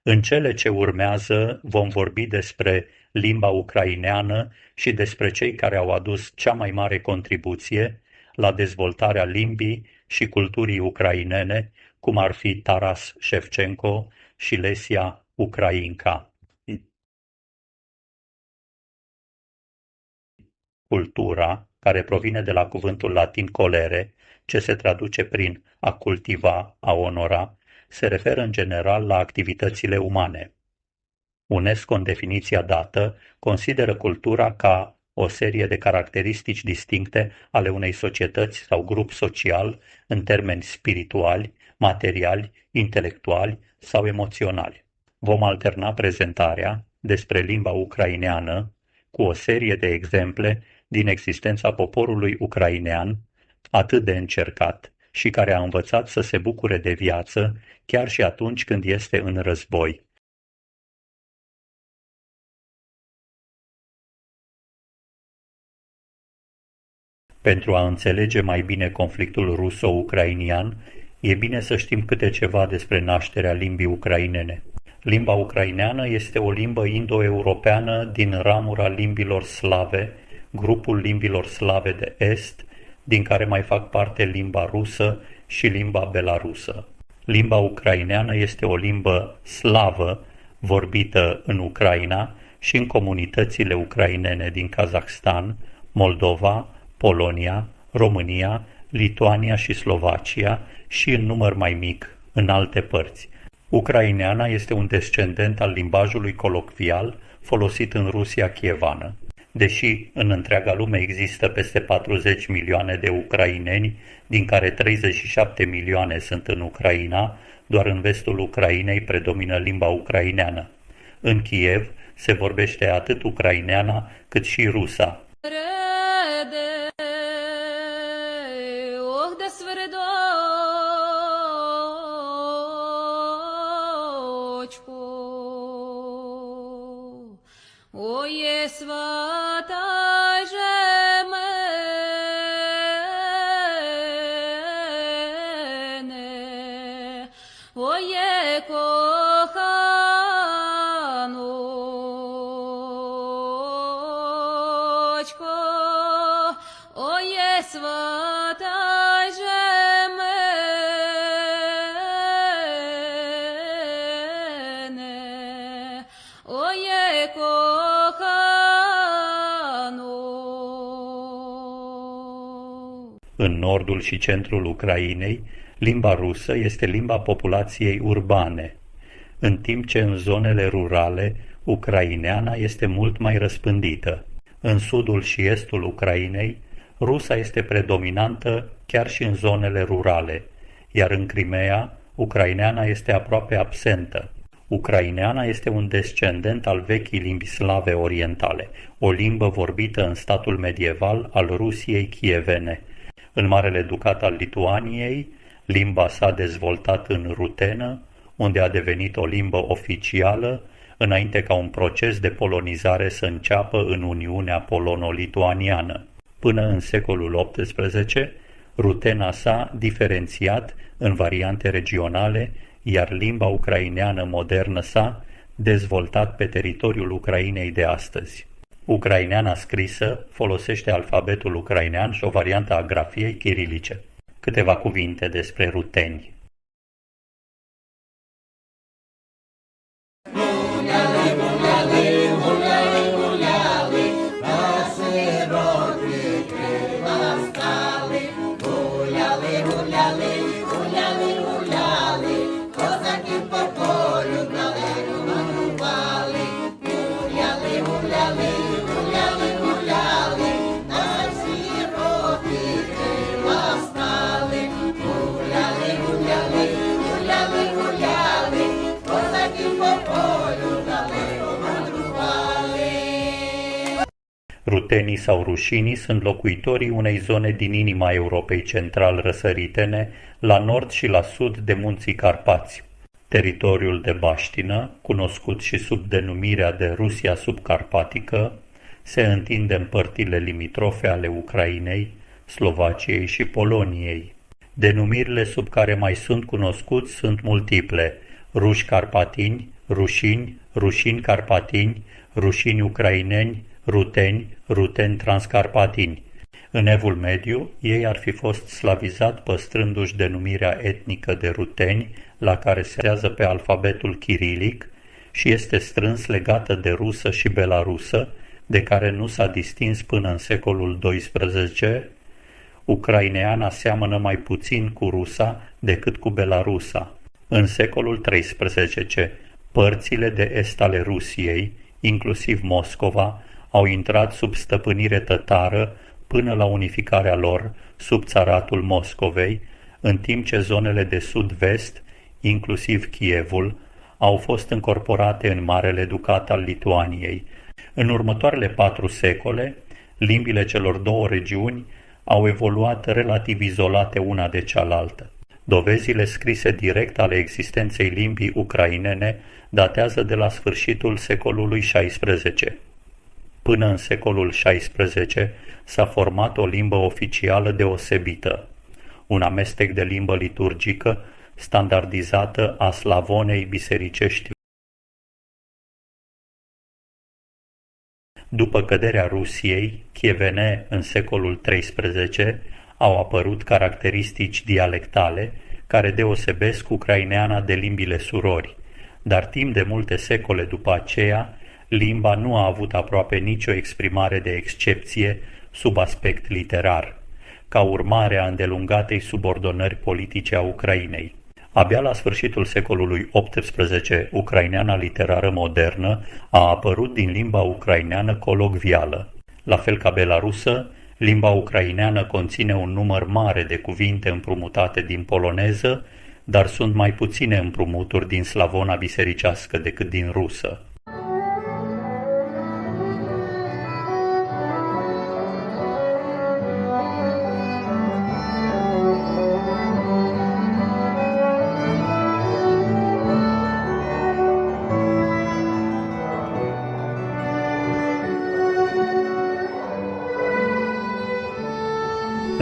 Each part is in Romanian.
În cele ce urmează vom vorbi despre limba ucraineană și despre cei care au adus cea mai mare contribuție la dezvoltarea limbii și culturii ucrainene, cum ar fi Taras Șevchenko și Lesia Ukrainca. Cultura, care provine de la cuvântul latin colere, ce se traduce prin a cultiva, a onora, se referă în general la activitățile umane. UNESCO, în definiția dată, consideră cultura ca o serie de caracteristici distincte ale unei societăți sau grup social în termeni spirituali, materiali, intelectuali sau emoționali. Vom alterna prezentarea despre limba ucraineană cu o serie de exemple din existența poporului ucrainean, atât de încercat și care a învățat să se bucure de viață chiar și atunci când este în război. Pentru a înțelege mai bine conflictul ruso-ucrainian, e bine să știm câte ceva despre nașterea limbii ucrainene. Limba ucraineană este o limbă indo-europeană din ramura limbilor slave, grupul limbilor slave de est, din care mai fac parte limba rusă și limba belarusă. Limba ucraineană este o limbă slavă vorbită în Ucraina și în comunitățile ucrainene din Kazahstan, Moldova, Polonia, România, Lituania și Slovacia și în număr mai mic în alte părți. Ucraineana este un descendent al limbajului colocvial folosit în Rusia kievană. Deși în întreaga lume există peste 40 milioane de ucraineni, din care 37 milioane sunt în Ucraina, doar în vestul Ucrainei predomină limba ucraineană. În Kiev se vorbește atât ucraineana cât și rusa. În nordul și centrul Ucrainei, limba rusă este limba populației urbane, în timp ce în zonele rurale, ucraineana este mult mai răspândită. În sudul și estul Ucrainei, rusa este predominantă chiar și în zonele rurale, iar în Crimea, ucraineana este aproape absentă. Ucraineana este un descendent al vechii limbi slave orientale, o limbă vorbită în statul medieval al Rusiei chievene. În Marele Ducat al Lituaniei, limba s-a dezvoltat în rutenă, unde a devenit o limbă oficială, înainte ca un proces de polonizare să înceapă în Uniunea Polono-Lituaniană. Până în secolul XVIII, rutena s-a diferențiat în variante regionale, iar limba ucraineană modernă s-a dezvoltat pe teritoriul Ucrainei de astăzi. Ucraineana scrisă folosește alfabetul ucrainean și o variantă a grafiei chirilice. Câteva cuvinte despre ruteni. Rutenii sau rușinii sunt locuitorii unei zone din inima Europei central-răsăritene, la nord și la sud de munții Carpați. Teritoriul de baștină, cunoscut și sub denumirea de Rusia subcarpatică, se întinde în părțile limitrofe ale Ucrainei, Slovaciei și Poloniei. Denumirile sub care mai sunt cunoscuți sunt multiple: ruși carpatini, rușini, rușini carpatini, rușini ucraineni, ruteni, ruteni transcarpatini. În Evul Mediu, ei ar fi fost slavizat păstrându-și denumirea etnică de ruteni, la care se bazează pe alfabetul chirilic și este strâns legată de rusă și belarusă, de care nu s-a distins până în secolul XII. Ucraineana seamănă mai puțin cu rusa decât cu belarusa. În secolul XIII, părțile de est ale Rusiei, inclusiv Moscova, au intrat sub stăpânire tătară până la unificarea lor sub țaratul Moscovei, în timp ce zonele de sud-vest, inclusiv Kievul, au fost încorporate în Marele Ducat al Lituaniei. În următoarele 4 secole, limbile celor două regiuni au evoluat relativ izolate una de cealaltă. Dovezile scrise direct ale existenței limbii ucrainene datează de la sfârșitul secolului XVI. Până în secolul XVI s-a format o limbă oficială deosebită, un amestec de limbă liturgică standardizată a slavonei bisericești. După căderea Rusiei, chievene în secolul XIII au apărut caracteristici dialectale care deosebesc ucraineana de limbile surori, dar timp de multe secole după aceea, limba nu a avut aproape nicio exprimare de excepție sub aspect literar, ca urmare a îndelungatei subordonări politice a Ucrainei. Abia la sfârșitul secolului XVIII, ucraineana literară modernă a apărut din limba ucraineană colocvială. La fel ca belarusă, limba ucraineană conține un număr mare de cuvinte împrumutate din poloneză, dar sunt mai puține împrumuturi din slavona bisericească decât din rusă.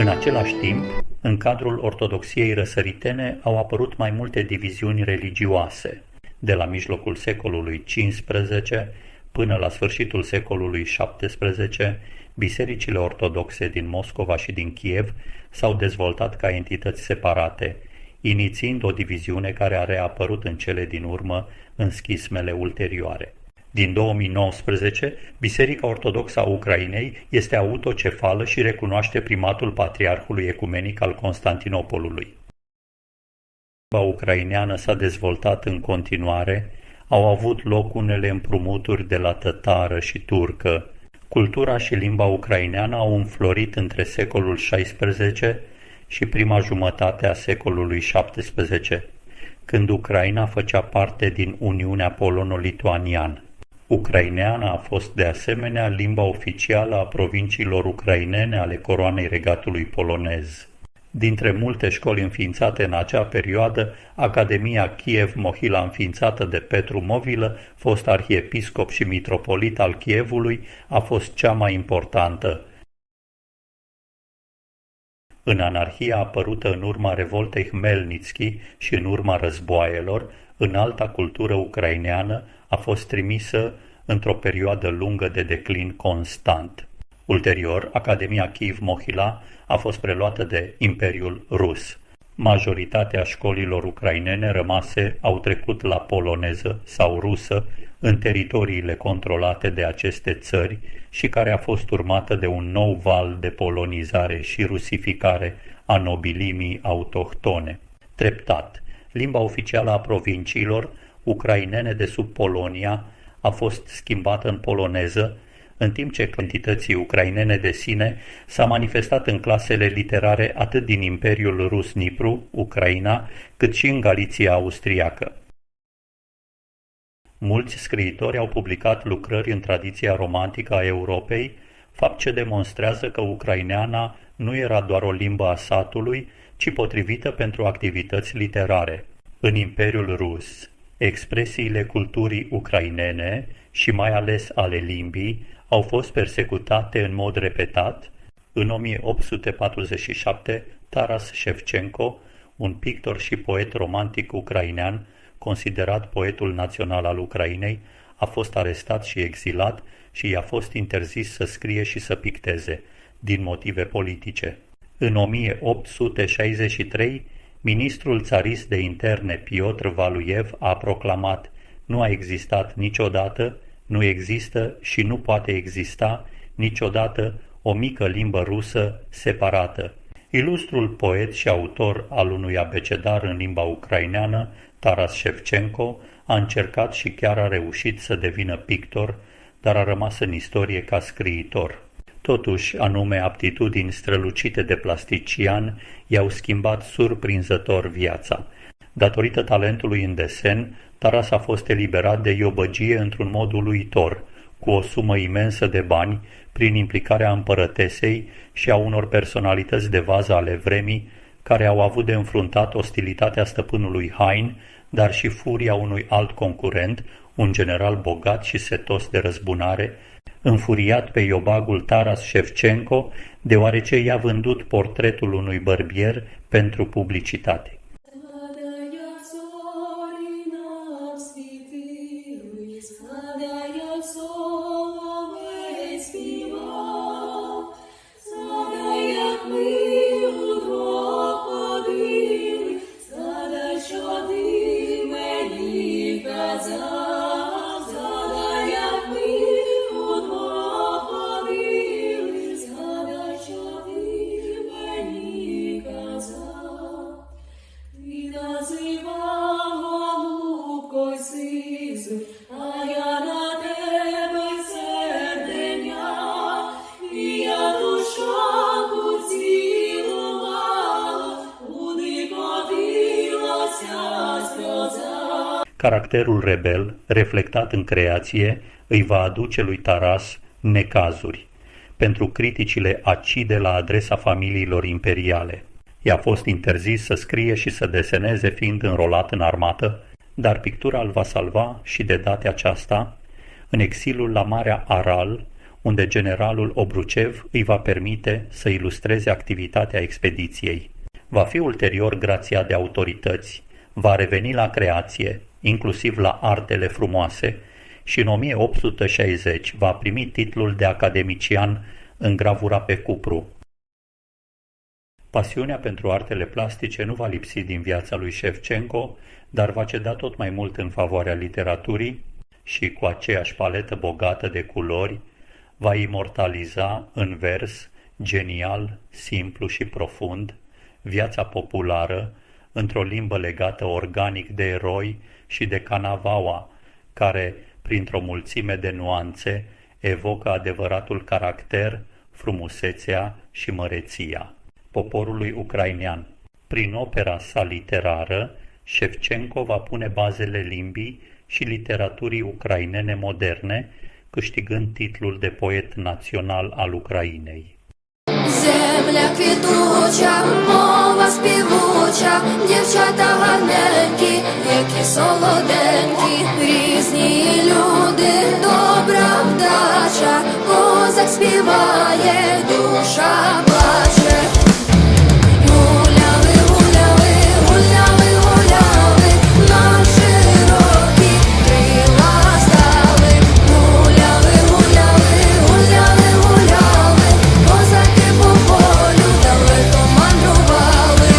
În același timp, în cadrul ortodoxiei răsăritene au apărut mai multe diviziuni religioase. De la mijlocul secolului XV până la sfârșitul secolului XVII, bisericile ortodoxe din Moscova și din Kiev s-au dezvoltat ca entități separate, inițiind o diviziune care a reapărut în cele din urmă în schismele ulterioare. Din 2019, Biserica Ortodoxă a Ucrainei este autocefală și recunoaște primatul Patriarhului Ecumenic al Constantinopolului. Limba ucraineană s-a dezvoltat în continuare, au avut loc unele împrumuturi de la tătară și turcă. Cultura și limba ucraineană au înflorit între secolul XVI și prima jumătate a secolului XVII, când Ucraina făcea parte din Uniunea Polono-Lituaniană. Ucraineana a fost de asemenea limba oficială a provinciilor ucrainene ale coroanei regatului polonez. Dintre multe școli înființate în acea perioadă, Academia Kiev-Mohila înființată de Petru Movilă, fost arhiepiscop și mitropolit al Kievului, a fost cea mai importantă. În anarhia apărută în urma revoltei Hmelnitski și în urma războaielor, înalta cultură ucraineană a fost trimisă într-o perioadă lungă de declin constant. Ulterior, Academia Kiev-Mohila a fost preluată de Imperiul Rus. Majoritatea școlilor ucrainene rămase au trecut la poloneză sau rusă în teritoriile controlate de aceste țări și care a fost urmată de un nou val de polonizare și rusificare a nobilimii autohtone. Treptat, limba oficială a provinciilor ucrainene de sub Polonia a fost schimbată în poloneză, în timp ce cantității ucrainene de sine s-a manifestat în clasele literare atât din Imperiul Rus Nipru, Ucraina, cât și în Galiția austriacă. Mulți scriitori au publicat lucrări în tradiția romantică a Europei, fapt ce demonstrează că ucraineana nu era doar o limbă a satului, ci potrivită pentru activități literare. În Imperiul Rus, expresiile culturii ucrainene și mai ales ale limbii au fost persecutate în mod repetat. În 1847, Taras Shevchenko, un pictor și poet romantic ucrainean, considerat poetul național al Ucrainei, a fost arestat și exilat și i-a fost interzis să scrie și să picteze, din motive politice. În 1863, ministrul țarist de interne Piotr Valuiev a proclamat: nu a existat niciodată, nu există și nu poate exista niciodată o mică limbă rusă separată. Ilustrul poet și autor al unui abecedar în limba ucraineană, Taras Shevchenko, a încercat și chiar a reușit să devină pictor, dar a rămas în istorie ca scriitor. Totuși, anume aptitudini strălucite de plastician i-au schimbat surprinzător viața. Datorită talentului în desen, Taras a fost eliberat de iobăgie într-un mod uluitor, cu o sumă imensă de bani, prin implicarea împărătesei și a unor personalități de vază ale vremii, care au avut de înfruntat ostilitatea stăpânului Hain, dar și furia unui alt concurent, un general bogat și setos de răzbunare, înfuriat pe iobagul Taras Shevchenko, deoarece i-a vândut portretul unui bărbier pentru publicitate. Caracterul rebel, reflectat în creație, îi va aduce lui Taras necazuri, pentru criticile acide la adresa familiilor imperiale. I-a fost interzis să scrie și să deseneze fiind înrolat în armată, dar pictura îl va salva și de data aceasta în exilul la Marea Aral, unde generalul Obrucev îi va permite să ilustreze activitatea expediției. Va fi ulterior grațiat de autorități, va reveni la creație, inclusiv la artele frumoase, și în 1860 va primi titlul de academician în gravura pe cupru. Pasiunea pentru artele plastice nu va lipsi din viața lui Shevchenko, dar va ceda tot mai mult în favoarea literaturii și, cu aceeași paletă bogată de culori, va imortaliza în vers, genial, simplu și profund, viața populară, într-o limbă legată organic de eroi și de Kanavaua, care, printr-o mulțime de nuanțe, evocă adevăratul caracter, frumusețea și măreția poporului ucrainean. Prin opera sa literară, Shevchenko va pune bazele limbii și literaturii ucrainene moderne, câștigând titlul de poet național al Ucrainei. Земля квітуча, мова співуча, дівчата гарненькі, які солоденькі, різні люди, добра вдача, козак співає, душа плаче. Гуляли, гуляли, гуляли, гуляли, на широкі крила стали. Гуляли, гуляли, гуляли, гуляли, козаки по полю далеко мандрували.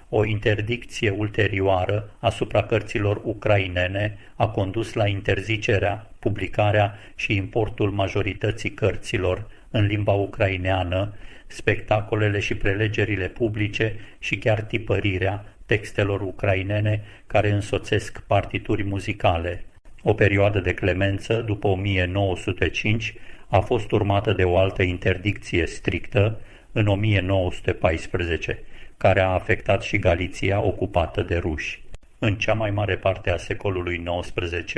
O interdicție ulterioară asupra cărților ucrainene a condus la interzicerea, publicarea și importul majorității cărților în limba ucraineană, spectacolele și prelegerile publice și chiar tipărirea textelor ucrainene care însoțesc partituri muzicale. O perioadă de clemență, după 1905, a fost urmată de o altă interdicție strictă, în 1914, care a afectat și Galiția ocupată de ruși. În cea mai mare parte a secolului XIX,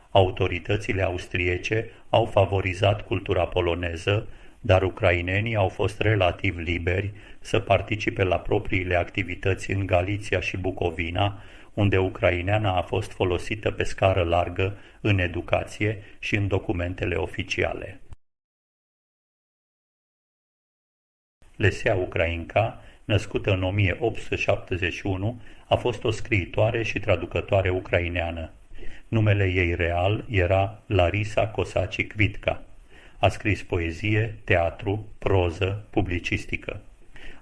autoritățile austriece au favorizat cultura poloneză, dar ucrainenii au fost relativ liberi să participe la propriile activități în Galiția și Bucovina, unde ucraineana a fost folosită pe scară largă în educație și în documentele oficiale. Lesea Ukrainca, născută în 1871, a fost o scriitoare și traducătoare ucraineană. Numele ei real era Larisa Cosaci Kvitka. A scris poezie, teatru, proză, publicistică.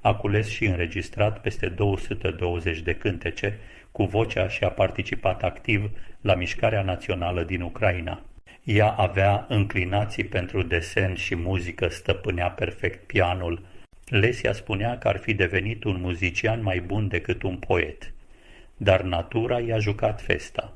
A cules și înregistrat peste 220 de cântece cu vocea și a participat activ la mișcarea națională din Ucraina. Ea avea înclinații pentru desen și muzică, stăpânea perfect pianul. Lesia spunea că ar fi devenit un muzician mai bun decât un poet. Dar natura i-a jucat festa.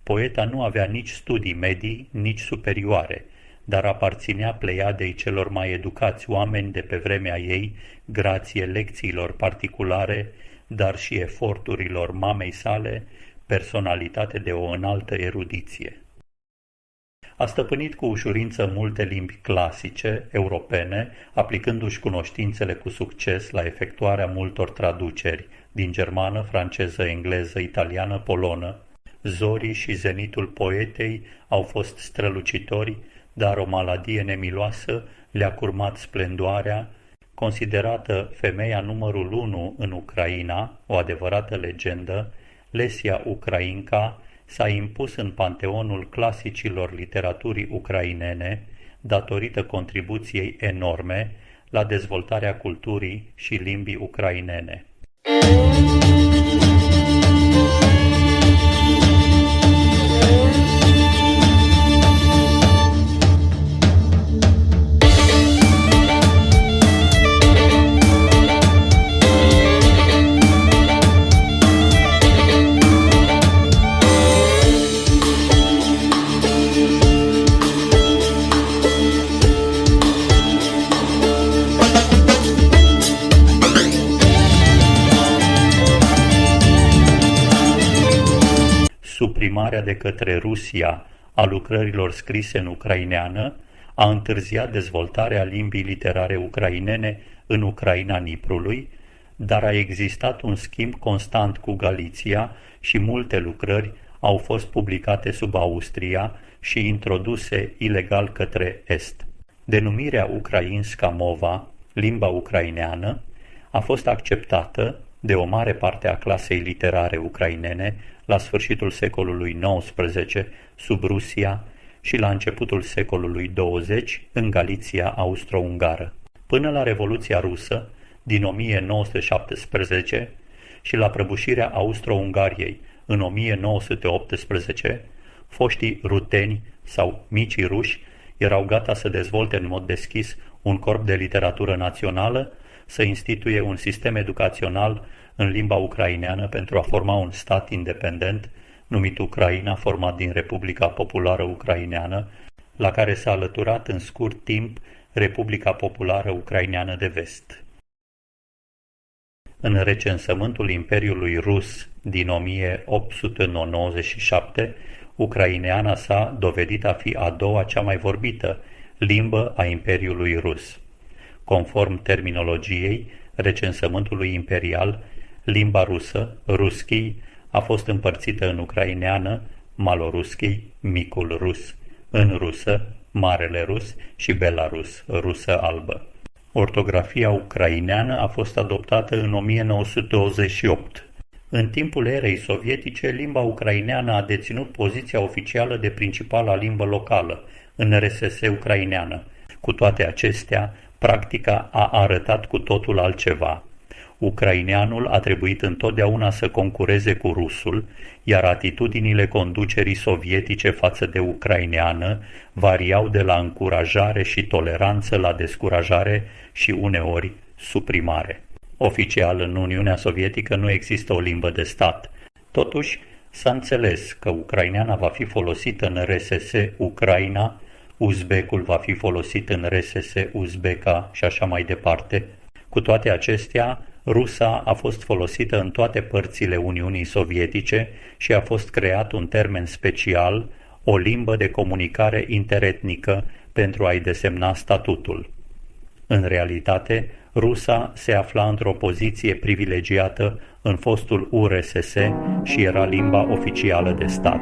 Poeta nu avea nici studii medii, nici superioare, dar aparținea pleiadei celor mai educați oameni de pe vremea ei, grație lecțiilor particulare, dar și eforturilor mamei sale, personalitate de o înaltă erudiție. A stăpânit cu ușurință multe limbi clasice, europene, aplicându-și cunoștințele cu succes la efectuarea multor traduceri din germană, franceză, engleză, italiană, polonă. Zorii și zenitul poetei au fost strălucitori, dar o maladie nemiloasă le-a curmat splendoarea. Considerată femeia numărul 1 în Ucraina, o adevărată legendă, Lesia Ukrainca s-a impus în panteonul clasicilor literaturii ucrainene, datorită contribuției enorme la dezvoltarea culturii și limbii ucrainene. Suprimarea de către Rusia a lucrărilor scrise în ucraineană a întârziat dezvoltarea limbii literare ucrainene în Ucraina Niprului, dar a existat un schimb constant cu Galiția și multe lucrări au fost publicate sub Austria și introduse ilegal către est. Denumirea Ukrainska Mova, limba ucraineană, a fost acceptată de o mare parte a clasei literare ucrainene la sfârșitul secolului XIX sub Rusia și la începutul secolului XX în Galiția austro-ungară. Până la Revoluția Rusă din 1917 și la prăbușirea Austro-Ungariei în 1918, foștii ruteni sau micii ruși erau gata să dezvolte în mod deschis un corp de literatură națională, să instituie un sistem educațional în limba ucraineană pentru a forma un stat independent, numit Ucraina, format din Republica Populară Ucraineană, la care s-a alăturat în scurt timp Republica Populară Ucraineană de Vest. În recensământul Imperiului Rus din 1897, ucraineana s-a dovedit a fi a doua cea mai vorbită limbă a Imperiului Rus. Conform terminologiei recensământului imperial, limba rusă, ruski, a fost împărțită în ucraineană, maloruski, micul rus, în rusă, marele rus și belarus, rusă albă. Ortografia ucraineană a fost adoptată în 1928. În timpul erei sovietice, limba ucraineană a deținut poziția oficială de principala limbă locală în RSS ucraineană. Cu toate acestea, practica a arătat cu totul altceva. Ucraineanul a trebuit întotdeauna să concureze cu rusul, iar atitudinile conducerii sovietice față de ucraineană variau de la încurajare și toleranță la descurajare și uneori suprimare. Oficial, în Uniunea Sovietică nu există o limbă de stat. Totuși, s-a înțeles că ucraineana va fi folosită în RSS Ucraina, uzbecul va fi folosit în RSS Uzbeca și așa mai departe. Cu toate acestea, rusa a fost folosită în toate părțile Uniunii Sovietice și a fost creat un termen special, o limbă de comunicare interetnică, pentru a-i desemna statutul. În realitate, rusa se afla într-o poziție privilegiată în fostul URSS și era limba oficială de stat.